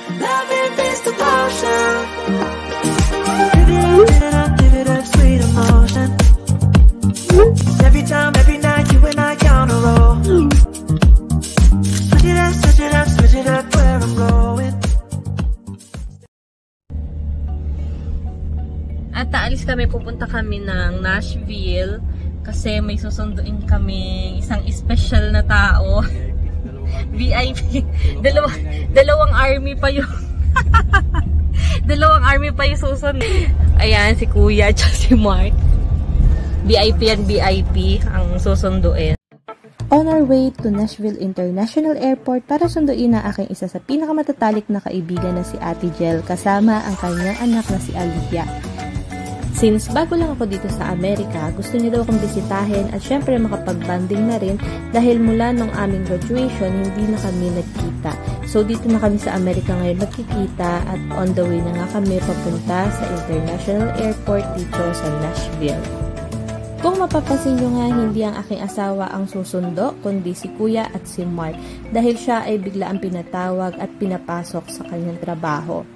Loving is the potion. Give it up, sweet emotion. Every time, every night, you and I count a roll. Switch it up, switch it up, switch it up where I'm going. At aalis kami, pupunta kami ng Nashville kasi may susunduin kami isang special na tao. VIP. Dalawang army pa yung dalawang army pa yung susunod. Ayan, si Kuya at si Mark. VIP and VIP ang susunduin. On our way to Nashville International Airport para sunduin ang aking isa sa pinakamatatalik na kaibigan na si Ate Jel kasama ang kanyang anak na si Aliyah. Since bago lang ako dito sa Amerika, gusto niya daw akong bisitahin at syempre makapag-banding na rin dahil mula nung aming graduation, hindi na kami nagkita. So dito na kami sa Amerika ngayon magkikita at on the way na nga kami papunta sa International Airport dito sa Nashville. Kung mapapansin nyo nga, hindi ang aking asawa ang susundo, kundi si Kuya at si Mark dahil siya ay bigla ang pinatawag at pinapasok sa kanyang trabaho.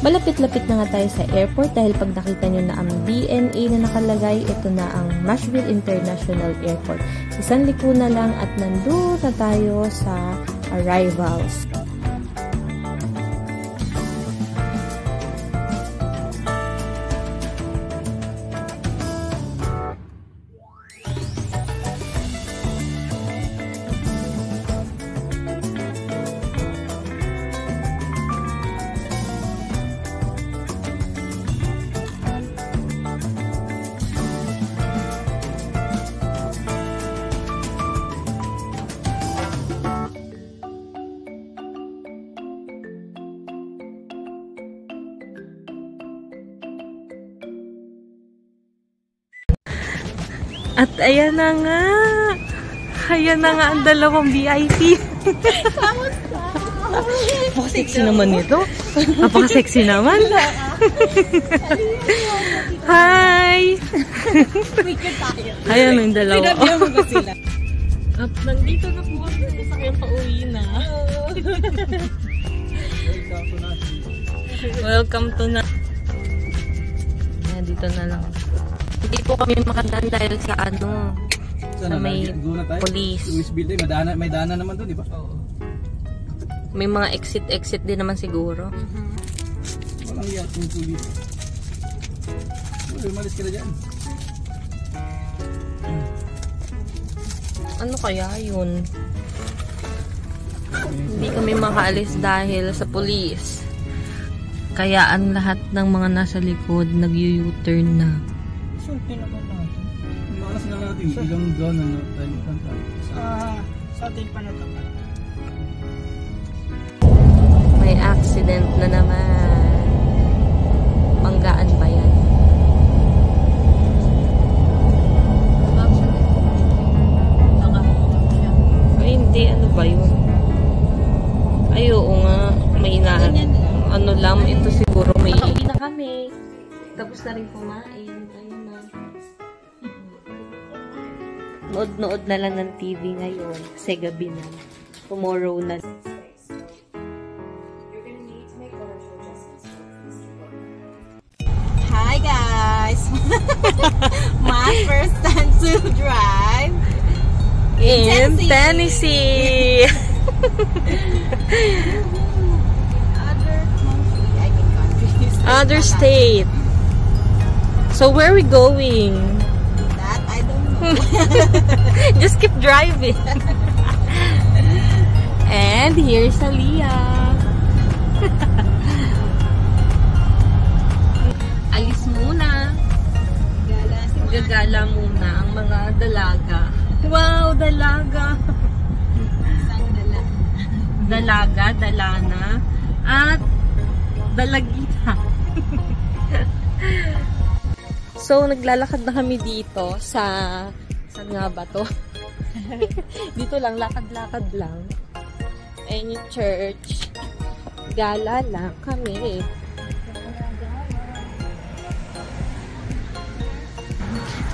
Malapit-lapit na nga tayo sa airport dahil pag nakita nyo na ang DNA na nakalagay, ito na ang Nashville International Airport. Isang liko na lang at nandun na tayo sa arrivals. At ayan na nga. Ayan na nga ang dalawang VIP. Napaka-sexy naman nito. Napaka-sexy naman. Hi! Ayan yung dalawa. Pinabihan mo ba sila? At nandito na po kami sa kayang pauwi na. Welcome to na. Ayan, dito na lang. Hindi po kami makadaan dahil sa ano, sa may police. May dana naman doon, di ba? Oo. May mga exit din naman siguro. Walang yan yung police. Umalis ka na dyan. Ano kaya yun? Hindi kami makaalis dahil sa police. Kaya ang lahat ng mga nasa likod nag-u-turn na. Sulti naman natin. Makalas na natin ilang doon na tayo kantaan. Sa atin pa natapat. May accident na naman. Manggaan ba yan? Ay, hindi. Ano ba yun? Ay, oo nga. May ano lang. Ito siguro may... Nakauwi na kami. Tapos na rin kumain. Ayun na. Nood-nood na lang ng TV ngayon. Kasi gabi na. Tomorrow na. Hi guys! My first time to drive in Tennessee! Other country, I mean countries. Other state. So where are we going? That I don't know. Just keep driving. And here's Aliyah. Alis muna. Gagala muna ang mga dalaga. Wow, dalaga. Isang Dalaga, dalana, at dalagita. So, naglalakad na kami dito sa Saan nga ba to? Dito lang, lakad-lakad lang. Ayun yung church. Gala lang kami.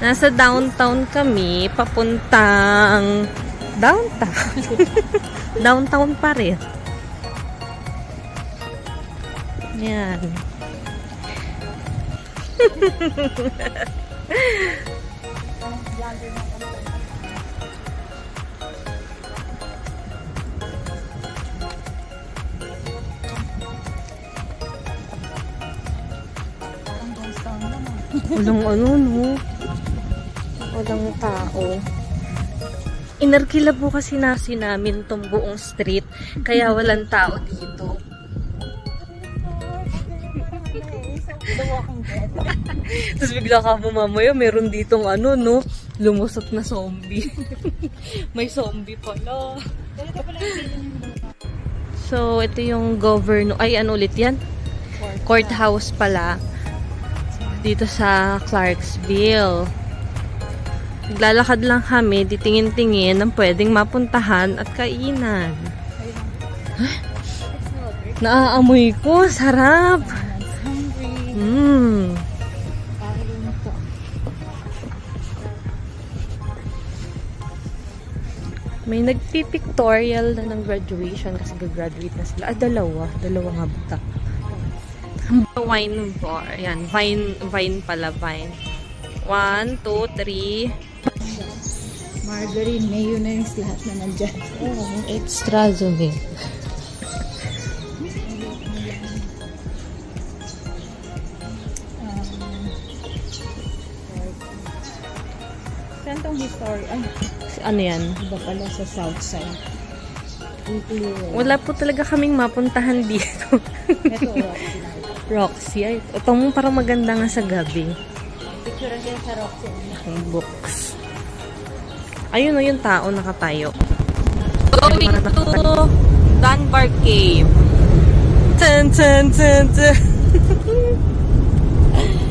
Nasa downtown kami, papuntang downtown. Downtown pa rin. Yan. Walang ano, no? Walang tao. Inarkila po kasi namin tong buong street, kaya walang tao dito. Tapos bigla ka mamaya, meron ditong ano, no? Lumusot na zombie. May zombie pala. So, ito yung governor. Ay, ano ulit yan? Courthouse pala. Dito sa Clarksville. Naglalakad lang kami, titingin-tingin ng pwedeng mapuntahan at kainan. Naaamoy ko, sarap! May nagpipictorial na ng graduation kasi gagraduate na sila. Dalawa nga bata. Wine bar. Ayan, vine pala, vine. 1, 2, 3. Margarine, mayonnaise, lahat na nandyan. Extra zoom eh. Saan tong history? Ay, Ano yan? iba pala sa south side. Wala po talaga kaming mapuntahan dito. Ito, Roxy. Ay, itong parang maganda nga sa gabi. picture din sa Roxy. Ang books. Ayun o yung tao nakatayo. Going to Dunbar Cave. Ten.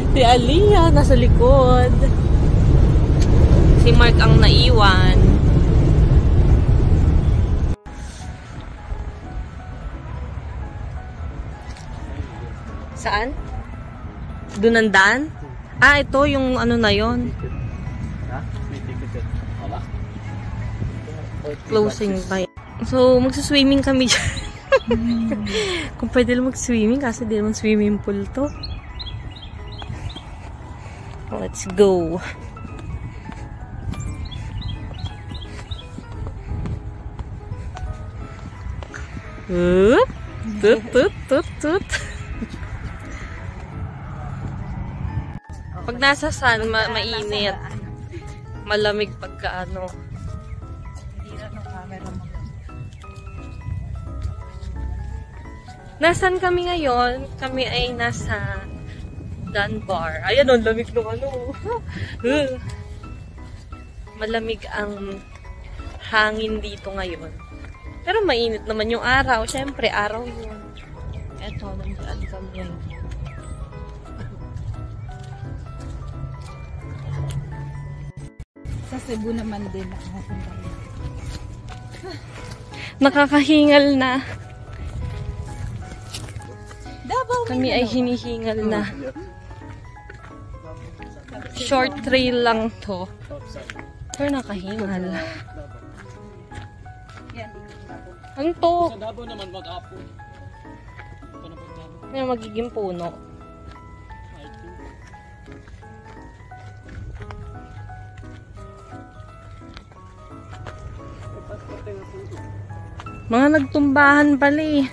Si Aliyah nasa likod. Si Mark ang naiwan. Saan? Dunandan? Ah, ito yung ano na yon. Closing pa. So, magsaswimming kami dyan. Kung pwede lang mag-swimming, kasi di naman swimming pool to. Let's go. Tut. Pag nasa sun, mainit. Malamig pagka ano. Nasaan kami ngayon? Kami ay nasa Dunbar. Ayan, ang lamig ng ano. Malamig ang hangin dito ngayon. Pero mainit naman yung araw. Siyempre, araw yun. Eto, nandiyan kami. Sa Cebu naman din nakapunta. Nakakahingal na. Davao Kami ay hinihingal na. Short trail lang to. Pero nakahingal. Ano to? Sa Davao naman mag-apo. Ano magiging puno? Mga nagtumbahan pala eh.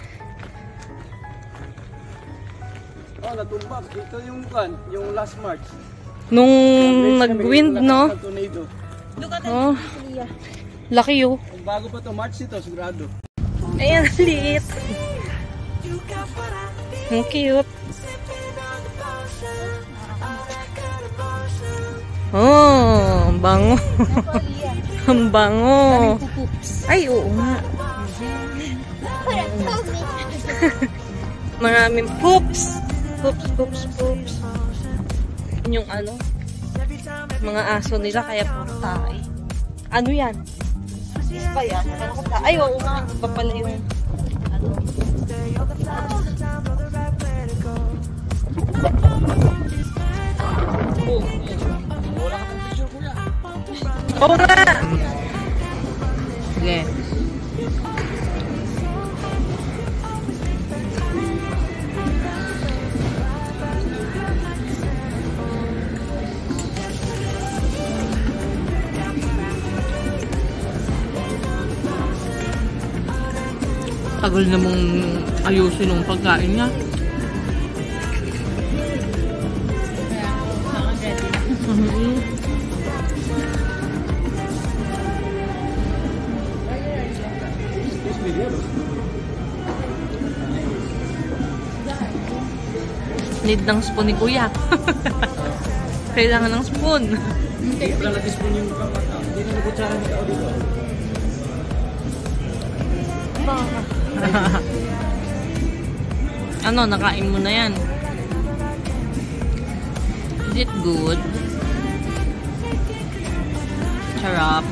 Oh, natumbak. Ito yung kan, yung last March. Nung nag-wind, no? Tornado. Oh. Laki oh. Kung bago pa to March ito, sigurado. Ayan, liit. Ang cute. Oh, ang bango. Ang bango. Ay, oo nga. Maraming poops. Poops. Yung ano. mga aso nila kaya puro tae. Ano yan? Ispa yan? Ano ko ta? Ay, oo nga. Iba pala yung ano. Oo nga! Sige. Tagal namang ayusin yung pagkain niya. Need ng spoon ni Kuya. Kailangan ng spoon. Hindi lang natin spoon yung kapata. Hindi na kutsara ng tao dito. Ano, nakain mo na yan? Is it good? Sarap.